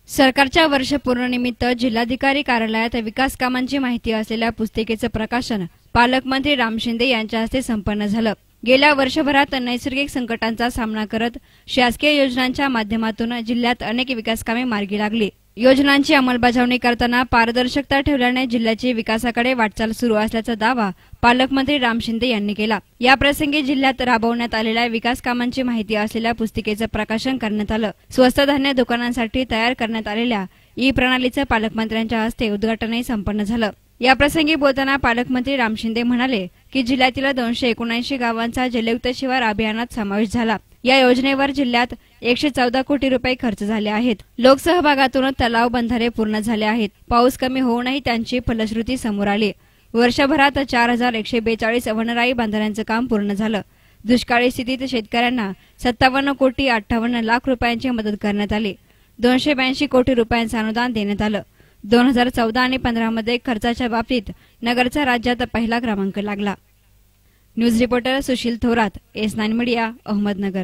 सरकारच्या वर्षपूर्णनिमित्त जिल्हाधिकारी कार्यालयात विकास कामांची माहिती असलेल्या पुस्तिकेचं प्रकाशन पालकमंत्री राम शिंदे यांच्या हस्ते संपन्न झालं। गेल्या वर्षभरात नैसर्गिक संकटांचा सामना करत शासकीय योजनांच्या माध्यमातून जिल्ह्यात अनेक विकास कामे मार्गी लागली। योजनांची अंमलबजावणी करताना पारदर्शकता ठेवल्याने जिल्ह्याची विकासाकडे वाटचाल सुरू असल्याचा दावा पालकमंत्री राम शिंदे यांनी केला। या प्रसंगी जिल्ह्यात राबवण्यात आलेल्या विकास कामांची माहिती असलेल्या पुस्तिकेचं प्रकाशन करण्यात आलं। स्वस्त धान्य दुकानांसाठी तयार करण्यात आलेल्या ई प्रणालीचं पालकमंत्र्यांच्या हस्ते उद्घाटनही संपन्न झालं। या प्रसंगी बोलताना पालकमंत्री राम शिंदे म्हणाले की जिल्ह्यातील 279 गावांचा जलयुक्त शिवार अभियानात समावेश झाला। या योजनेवर जिल्ह्यात 114 कोटी रुपये खर्च झाले आहेत। लोकसहभागातून तलाव बंधारे पूर्ण झाले आहेत। पाऊस कमी होऊनही त्यांची फलश्रुती समोर आली। वर्षभरात 4142 वनराई बांधण्याचं काम पूर्ण झालं। दुष्काळी स्थितीत शेतकऱ्यांना 57 कोटी 58 लाख रुपयांची मदत करण्यात आली। 282 कोटी रुपयांचं अनुदान देण्यात आलं। 2014 आणि 15 मध्ये खर्चाच्या बाबतीत नगरचा राज्यात पहिला क्रमांक लागला। News reporter Sushil Thorat, S9 media, Ahmednagar.